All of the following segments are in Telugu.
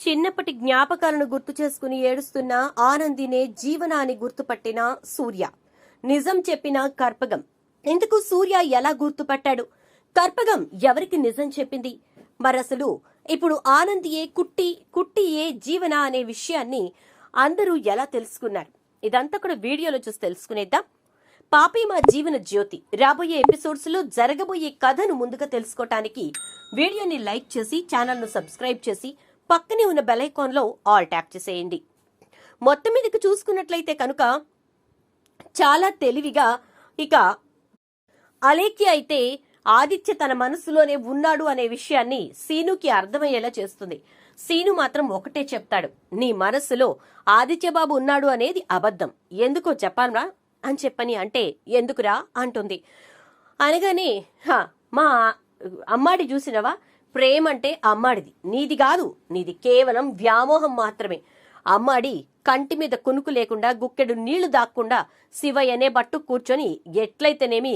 చిన్నప్పటి జ్ఞాపకాలను గుర్తు చేసుకుని ఏడుస్తున్న ఆనందినే జీవన అని గుర్తుపట్టిన సూర్య. నిజం చెప్పిన కర్పగం. ఇందుకు సూర్య ఎలా గుర్తుపట్టాడు? కర్పగం ఎవరికి నిజం చెప్పింది? మరసలు ఇప్పుడు ఆనందియే కుట్టియే జీవన అనే విషయాన్ని అందరూ ఎలా తెలుసుకున్నారు? ఇదంతా కూడా వీడియోలో చూసి తెలుసుకునేద్దాం. పాపి మా జీవన జ్యోతి రాబోయే ఎపిసోడ్స్ లో జరగబోయే కథను ముందుగా తెలుసుకోవటానికి వీడియోని లైక్ చేసి ఛానల్ ను సబ్స్క్రైబ్ చేసి పక్కనే ఉన్న బెల్ ఐకాన్ లో ఆల్ ట్యాప్ చేసేయండి. మొత్తం మీదకి చూసుకున్నట్లయితే కనుక చాలా తెలివిగా ఇక అలేఖ్య అయితే ఆదిత్య తన మనసులోనే ఉన్నాడు అనే విషయాన్ని సీనుకి అర్థమయ్యేలా చేస్తుంది. సీను మాత్రం ఒకటే చెప్తాడు, నీ మనస్సులో ఆదిత్య బాబు ఉన్నాడు అనేది అబద్ధం, ఎందుకో చెప్పాలరా అని చెప్పని అంటే ఎందుకురా అంటుంది. అనగానే మా అమ్మాడి చూసినవా, ప్రేమంటే అమ్మాడిది, నీది కాదు, నీది కేవలం వ్యామోహం మాత్రమే. అమ్మాడి కంటి మీద కునుకు లేకుండా గుక్కెడు నీళ్లు దాక్కుండా శివయ్యనే బట్టు కూర్చొని ఎట్లయితేనేమి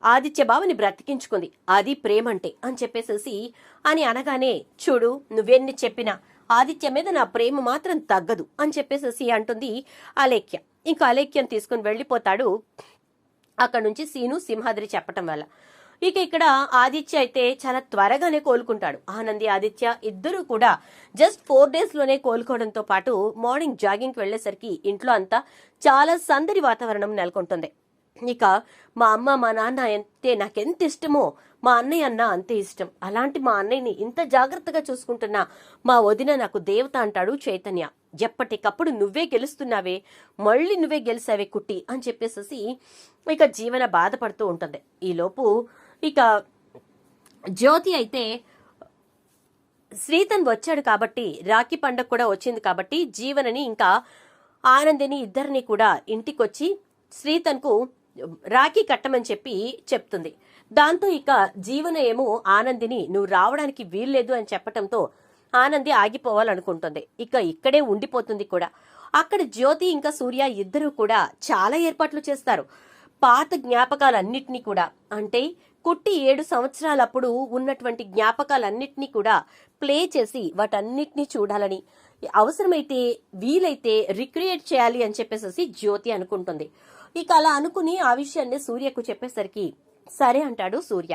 ఆదిత్య బాబుని బ్రతికించుకుంది, అది ప్రేమంటే అని చెప్పేసేసి అని అనగానే, చూడు నువ్వెన్ని చెప్పినా ఆదిత్య మీద నా ప్రేమ మాత్రం తగ్గదు అని చెప్పేసేసి అంటుంది అలేఖ్య. ఇంకా అలేఖ్యం తీసుకుని వెళ్ళిపోతాడు అక్కడి నుంచి సీను సింహాద్రి చెప్పటం వల్ల. ఇక ఇక్కడ ఆదిత్య అయితే చాలా త్వరగానే కోలుకుంటాడు. ఆనంది ఆదిత్య ఇద్దరు కూడా జస్ట్ 4 days లోనే కోలుకోవడంతో పాటు మార్నింగ్ జాగింగ్కి వెళ్లేసరికి ఇంట్లో అంతా చాలా సందడి వాతావరణం నెలకొంటుంది. ఇక మా అమ్మ మా నాన్న అంటే నాకెంత ఇష్టమో మా అన్నయ్య అన్న అంతే ఇష్టం. అలాంటి మా అన్నయ్యని ఇంత జాగ్రత్తగా చూసుకుంటున్నా మా వదిన నాకు దేవత అంటాడు చైతన్య. ఎప్పటికప్పుడు నువ్వే గెలుస్తున్నావే, మళ్ళీ నువ్వే గెలిచావే కుట్టి అని చెప్పేసి ఇక జీవన బాధపడుతూ ఉంటుంది. ఈలోపు ఇక జ్యోతి అయితే శ్రీతన్ వచ్చాడు కాబట్టి, రాఖీ పండగ కూడా వచ్చింది కాబట్టి జీవనని ఇంకా ఆనందిని ఇద్దరిని కూడా ఇంటికొచ్చి శ్రీతన్కు రాఖీ కట్టమని చెప్పి చెప్తుంది. దాంతో ఇక జీవన ఏమో ఆనందిని నువ్వు రావడానికి వీల్లేదు అని చెప్పటంతో ఆనంది ఆగిపోవాలనుకుంటుంది. ఇక ఇక్కడే ఉండిపోతుంది కూడా. అక్కడ జ్యోతి ఇంకా సూర్య ఇద్దరు కూడా చాలా ఏర్పాట్లు చేస్తారు. పాత జ్ఞాపకాలన్నిటినీ కూడా, అంటే కుట్టి 7 సంవత్సరాలప్పుడు ఉన్నటువంటి జ్ఞాపకాలన్నిటినీ కూడా ప్లే చేసి వాటన్నిటినీ చూడాలని, అవసరమైతే వీలైతే రిక్రియేట్ చేయాలి అని చెప్పేసి జ్యోతి అనుకుంటుంది. ఇక అలా అనుకుని ఆ విషయాన్ని సూర్యకు చెప్పేసరికి సరే అంటాడు సూర్య.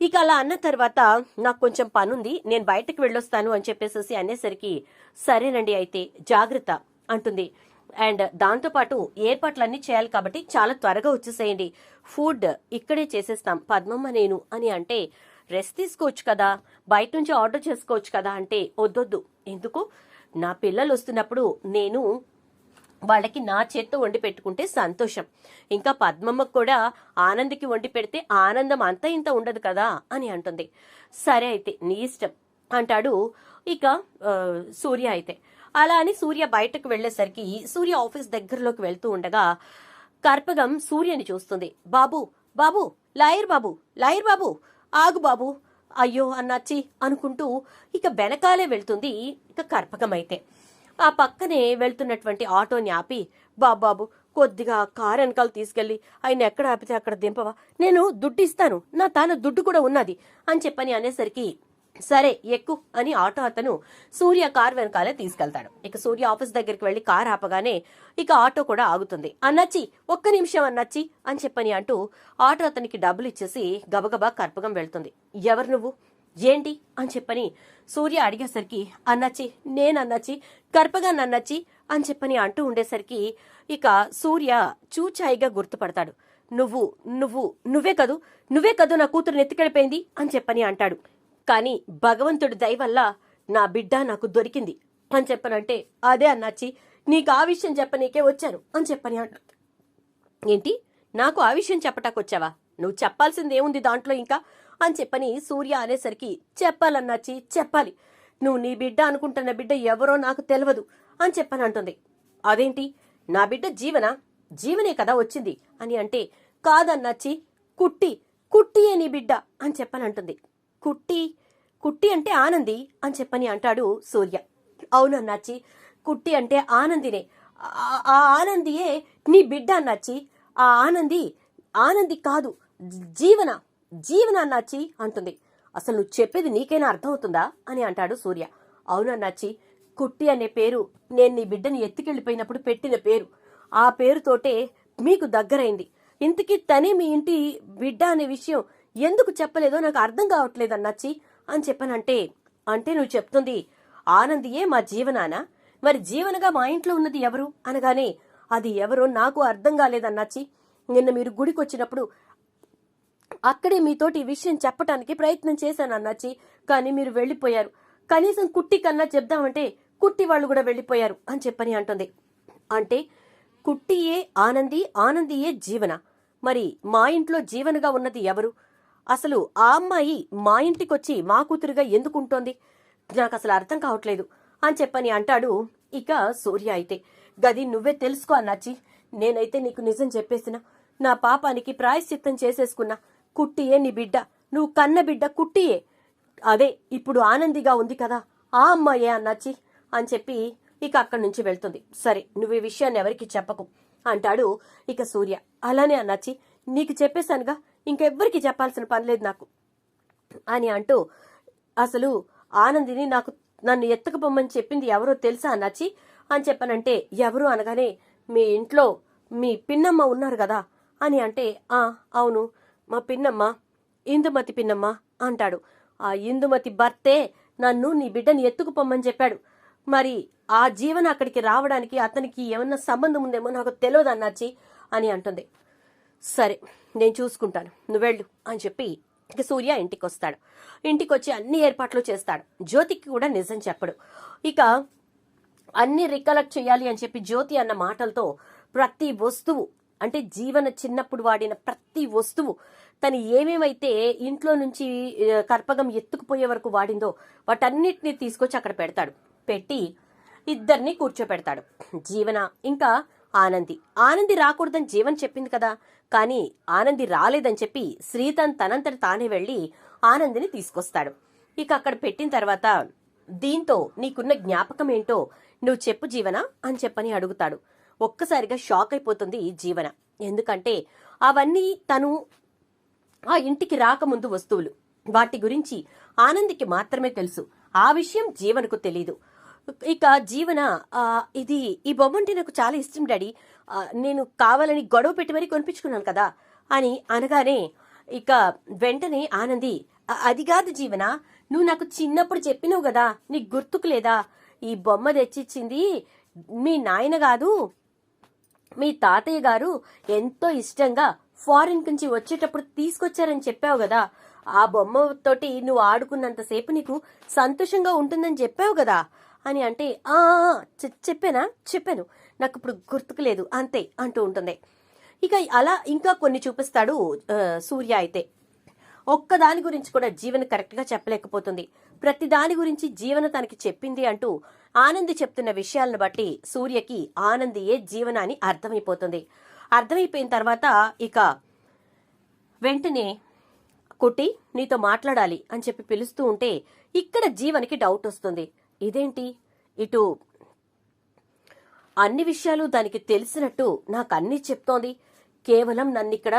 ఇక అలా అన్న తర్వాత నాకు కొంచెం పనుంది, నేను బయటకు వెళ్ళొస్తాను అని చెప్పేసి అనేసరికి సరేనండి అయితే జాగ్రత్త అంటుంది. అండ్ దాంతోపాటు ఏర్పాట్లన్నీ చేయాలి కాబట్టి చాలా త్వరగా వచ్చేసేయండి, ఫుడ్ ఇక్కడే చేసేస్తాం పద్మమ్మ నేను అని అంటే, రెస్ట్ తీసుకోవచ్చు కదా, బయట నుంచి ఆర్డర్ చేసుకోవచ్చు కదా అంటే, వద్దొద్దు, ఎందుకు నా పిల్లలు వస్తున్నప్పుడు నేను వాళ్ళకి నా చేత్తో వండి పెట్టుకుంటే సంతోషం, ఇంకా పద్మమ్మకు కూడా ఆనందికి వండి పెడితే ఆనందం అంత ఇంత ఉండదు కదా అని అంటుంది. సరే అయితే నీ ఇష్టం అంటాడు ఇక సూర్య అయితే. అలా అని సూర్య బయటకు వెళ్లేసరికి సూర్య ఆఫీస్ దగ్గరలోకి వెళ్తూ ఉండగా కర్పగం సూర్యని చూస్తుంది. బాబు బాబు లాయర్ బాబు, లాయర్ బాబు ఆగు బాబు, అయ్యో అన్నచ్చి అనుకుంటూ ఇక వెనకాలే వెళ్తుంది ఇక కర్పగం అయితే. ఆ పక్కనే వెళ్తున్నటువంటి ఆటోని ఆపి, బాబాబు కొద్దిగా కారు వెనకాల తీసుకెళ్లి ఆయన ఎక్కడ ఆపితే అక్కడ దింపవా, నేను దుడ్డు ఇస్తాను, నా తాను దుడ్డు కూడా ఉన్నది అని చెప్పని అనేసరికి సరే ఎక్కు అని ఆటో అతను సూర్య కారు వెనకాలే తీసుకెళ్తాడు. ఇక సూర్య ఆఫీస్ దగ్గరికి వెళ్లి కారు ఆపగానే ఇక ఆటో కూడా ఆగుతుంది. అన్నచ్చి ఒక్క నిమిషం అన్నచ్చి అని చెప్పని అంటూ ఆటో అతనికి డబ్బులు ఇచ్చేసి గబగబా కర్పగం వెళ్తుంది. ఎవరు నువ్వు, ఏంటి అని చెప్పని సూర్య అడిగేసరికి, అన్నచ్చి నేనన్నచ్చి కర్పగా నన్నచ్చి అని చెప్పని అంటూ ఉండేసరికి ఇక సూర్య చూచాయిగా గుర్తుపడతాడు. నువ్వు నువ్వు నువ్వే కదూ నా కూతురు నెత్తికెళ్ళిపోయింది అని చెప్పని అంటాడు. కానీ భగవంతుడి దయ వల్ల నా బిడ్డ నాకు దొరికింది అని చెప్పనంటే, అదే అన్నచ్చి నీకు ఆ విషయం చెప్పనీకే వచ్చాను అని చెప్పని అంట. ఏంటి నాకు ఆ విషయం చెప్పటాకొచ్చావా, నువ్వు చెప్పాల్సింది ఏముంది దాంట్లో ఇంకా అని చెప్పని సూర్య అనేసరికి, చెప్పాలన్నాచి చెప్పాలి, నువ్వు నీ బిడ్డ అనుకుంటున్న బిడ్డ ఎవరో నాకు తెలియదు అని చెప్పని అంటుంది. అదేంటి నా బిడ్డ జీవనే కదా వచ్చింది అని అంటే, కాదన్నాచి కుట్టియే నీ బిడ్డ అని చెప్పని అంటుంది. కుట్టి అంటే ఆనంది అని చెప్పని అంటాడు సూర్య. అవునన్నాచి కుట్టి అంటే ఆనందినే, ఆ ఆనందియే నీ బిడ్డ అన్నాచి, ఆ ఆనంది కాదు జీవన అన్నాచి అంటుంది. అసలు నువ్వు చెప్పేది నీకైనా అర్థమవుతుందా అని అంటాడు సూర్య. అవునన్నాచి, కుట్టి అనే పేరు నేను నీ బిడ్డని ఎత్తుకెళ్ళిపోయినప్పుడు పెట్టిన పేరు. ఆ పేరుతోటే మీకు దగ్గరైంది. ఇంతకీ తనే మీ ఇంటి బిడ్డ అనే విషయం ఎందుకు చెప్పలేదో నాకు అర్థం కావట్లేదు అన్నాచి అని చెప్పనంటే, అంటే నువ్వు చెప్తుంది ఆనందియే మా జీవనానా? మరి జీవనగా మా ఇంట్లో ఉన్నది ఎవరు అనగానే, అది ఎవరో నాకు అర్థం కాలేదన్నాచి. నిన్న మీరు గుడికి వచ్చినప్పుడు అక్కడే మీతోటి ఈ విషయం చెప్పడానికి ప్రయత్నం చేశాను అన్నాచి, కానీ మీరు వెళ్ళిపోయారు. కనీసం కుట్టి కన్నా చెప్దామంటే కుట్టి వాళ్ళు కూడా వెళ్ళిపోయారు అని చెప్పని అంటుంది. అంటే కుట్టియే ఆనంది, ఆనందియే జీవన. మరి మా ఇంట్లో జీవనగా ఉన్నది ఎవరు? అసలు ఆ అమ్మాయి మా ఇంటికొచ్చి మా కూతురుగా ఎందుకుంటోంది? నాకు అసలు అర్థం కావట్లేదు అని చెప్పని అంటాడు. ఇక సూర్య అయితే, గది నువ్వే తెలుసుకో అన్నాచి. నేనైతే నీకు నిజం చెప్పేసిన. నా పాపానికి ప్రాయశ్చిత్తం చేసేసుకున్నా. కుట్టియే నీ బిడ్డ, నువ్వు కన్న బిడ్డ కుట్టియే. అదే ఇప్పుడు ఆనందిగా ఉంది కదా, ఆ అమ్మాయే అన్నాచి అని చెప్పి ఇక అక్కడి నుంచి వెళ్తుంది. సరే, నువ్వు ఈ విషయాన్ని ఎవరికి చెప్పకు అంటాడు ఇక సూర్య. అలానే అన్నాచి, నీకు చెప్పేశానుగా, ఇంకెవ్వరికి చెప్పాల్సిన పనిలేదు నాకు అని అంటూ, అసలు ఆనందిని నన్ను ఎత్తుకుపోమ్మని చెప్పింది ఎవరో తెలుసా అన్నాచి అని చెప్పనంటే, ఎవరు అనగానే, మీ ఇంట్లో మీ పిన్నమ్మ ఉన్నారు కదా అని అంటే, అవును మా పిన్నమ్మ, ఇందుమతి పిన్నమ్మ అంటాడు. ఆ ఇందుమతి భర్తే నన్ను నీ బిడ్డని ఎత్తుకుపోమ్మని చెప్పాడు. మరి ఆ జీవన అక్కడికి రావడానికి అతనికి ఏమన్నా సంబంధం ఉందేమో నాకు తెలియదు అన్నాచి అని అంటుంది. సరే, నేను చూసుకుంటాను, నువ్వెళ్ళు అని చెప్పి ఇక సూర్య ఇంటికి వస్తాడు. ఇంటికి వచ్చి అన్ని ఏర్పాట్లు చేస్తాడు. జ్యోతికి కూడా నిజం చెప్పడు. ఇక అన్ని రికలెక్ట్ చేయాలి అని చెప్పి జ్యోతి అన్న మాటలతో ప్రతి వస్తువు, అంటే జీవన చిన్నప్పుడు వాడిన ప్రతి వస్తువు, తను ఏమేమైతే ఇంట్లో నుంచి కర్పగం ఎత్తుకుపోయే వరకు వాడిందో వాటన్నిటిని తీసుకొచ్చి అక్కడ పెడతాడు. పెట్టి ఇద్దరిని కూర్చోపెడతాడు. జీవన ఇంకా ఆనంది రాకూడదని జీవన్ చెప్పింది కదా, కానీ ఆనంది రాలేదని చెప్పి శ్రీతన్ తనంతట తానే వెళ్లి ఆనందిని తీసుకొస్తాడు. ఇక అక్కడ పెట్టిన తర్వాత, దీంతో నీకున్న జ్ఞాపకం ఏంటో నువ్వు చెప్పు జీవన అని చెప్పని అడుగుతాడు. ఒక్కసారిగా షాక్ అయిపోతుంది జీవన. ఎందుకంటే అవన్నీ తను ఆ ఇంటికి రాకముందు వస్తువులు, వాటి గురించి ఆనందికి మాత్రమే తెలుసు. ఆ విషయం జీవనకు తెలీదు. ఇక జీవన, ఈ బొమ్మ అంటే నాకు చాలా ఇష్టం డాడీ, నేను కావాలని గొడవ పెట్టి మరీ కొనిపించుకున్నాను కదా అని అనగానే, ఇక వెంటనే ఆనంది, అది కాదు జీవన, నువ్వు నాకు చిన్నప్పుడు చెప్పినావు కదా, నీకు గుర్తుకు లేదా? ఈ బొమ్మ తెచ్చిచ్చింది మీ నాయన కాదు, మీ తాతయ్య గారు ఎంతో ఇష్టంగా ఫారిన్ నుంచి వచ్చేటప్పుడు తీసుకొచ్చారని చెప్పావు కదా, ఆ బొమ్మతోటి నువ్వు ఆడుకున్నంతసేపు నీకు సంతోషంగా ఉంటుందని చెప్పావు కదా అని అంటే, చెప్పాను, నాకు ఇప్పుడు గుర్తుకు లేదు అంతే అంటూ ఉంటుంది. ఇక అలా ఇంకా కొన్ని చూపిస్తాడు సూర్య. అయితే ఒక్కదాని గురించి కూడా జీవన కరెక్ట్ గా చెప్పలేకపోతుంది. ప్రతి దాని గురించి జీవన తనకి చెప్పింది అంటూ ఆనంది చెప్తున్న విషయాలను బట్టి సూర్యకి ఆనందియే జీవన అని అర్థమైపోతుంది. అర్థమైపోయిన తర్వాత ఇక వెంటనే కుట్టి నీతో మాట్లాడాలి అని చెప్పి పిలుస్తూ ఉంటే ఇక్కడ జీవనకి డౌట్ వస్తుంది. ఇదేంటి ఇటు అన్ని విషయాలు దానికి తెలిసినట్టు నాకు అన్ని చెప్తోంది, కేవలం నన్నిక్కడ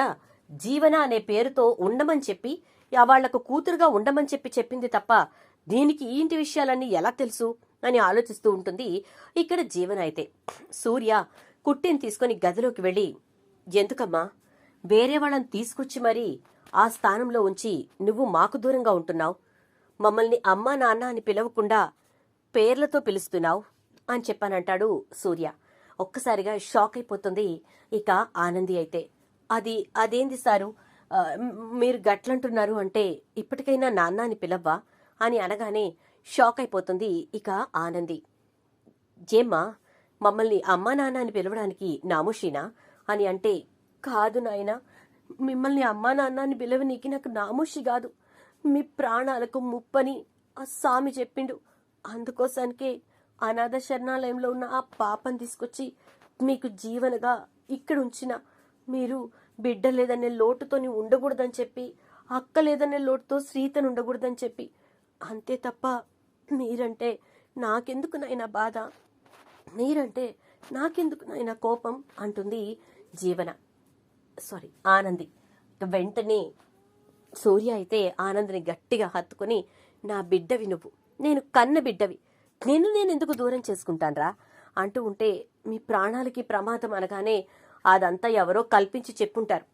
జీవన అనే పేరుతో ఉండమని చెప్పి వాళ్లకు కూతురుగా ఉండమని చెప్పి చెప్పింది తప్ప దీనికి ఈ ఇంటి విషయాలన్నీ ఎలా తెలుసు అని ఆలోచిస్తూ ఉంటుంది ఇక్కడ జీవన. అయితే సూర్య కుట్టిని తీసుకుని గదిలోకి వెళ్ళి, ఎందుకమ్మా వేరే వాళ్ళని తీసుకొచ్చి మరీ ఆ స్థానంలో ఉంచి నువ్వు మాకు దూరంగా ఉంటున్నావు, మమ్మల్ని అమ్మా నాన్న అని పిలవకుండా పేర్లతో పిలుస్తున్నావు అని చెప్పానంటాడు సూర్య. ఒక్కసారిగా షాక్ అయిపోతుంది ఇక ఆనంది. అయితే అదేంది సారు, మీరు గట్లంటున్నారు అంటే ఇప్పటికైనా నాన్న అని పిలవ్వా అని అనగానే షాక్ అయిపోతుంది ఇక ఆనంది. ఏమ్మా, మమ్మల్ని అమ్మా నాన్న అని పిలవడానికి నామోషీనా అని అంటే, కాదు నాయనా, మిమ్మల్ని అమ్మా నాన్న అని పిలవనీకి నాకు నామోషి కాదు, మీ ప్రాణాలకు ముప్పని ఆ స్వామి చెప్పిండు. అందుకోసానికే అనాథ శరణాలయంలో ఉన్న ఆ పాపం తీసుకొచ్చి మీకు జీవనగా ఇక్కడ ఉంచిన, మీరు బిడ్డ లేదనే లోటుతోని ఉండకూడదని చెప్పి, అక్క లేదనే లోటుతో శ్రీతను ఉండకూడదని చెప్పి, అంతే తప్ప మీరంటే నాకెందుకు నాయనా బాధ, మీరంటే నాకెందుకు నాయనా కోపం అంటుంది ఆనంది. వెంటనే సూర్య అయితే ఆనందిని గట్టిగా హత్తుకుని, నా బిడ్డవి నువ్వు, నేను కన్న బిడ్డవి, నిన్ను నేను ఎందుకు దూరం చేసుకుంటాన్రా అంటూ ఉంటే, మీ ప్రాణాలకి ప్రమాదం అనగానే అదంతా ఎవరో కల్పించి చెప్పుంటారు.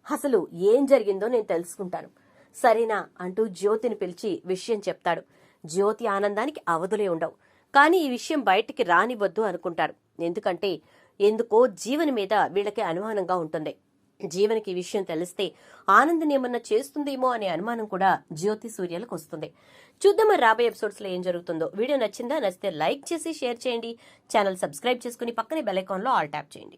అసలు ఏం జరిగిందో నేను తెలుసుకుంటాను, సరేనా అంటూ జ్యోతిని పిలిచి విషయం చెప్తాడు. జ్యోతి ఆనందానికి అవధులే ఉండవు. కానీ ఈ విషయం బయటికి రానివద్దు అనుకుంటారు. ఎందుకంటే ఎందుకో జీవని మీద వీళ్ళకి అనుమానంగా ఉంటుంది. జీవనికి ఈ విషయం తెలిస్తే ఆనందని ఏమన్నా చేస్తుందేమో అనే అనుమానం కూడా జ్యోతి సూర్యలకు వస్తుంది. చూద్దాం మరి రాబోయే ఎపిసోడ్స్ లో ఏం జరుగుతుందో. వీడియో నచ్చిందా? నచ్చితే లైక్ చేసి షేర్ చేయండి. ఛానల్ సబ్స్క్రైబ్ చేసుకుని పక్కనే బెల్ ఐకాన్ లో ఆల్ ట్యాప్ చేయండి.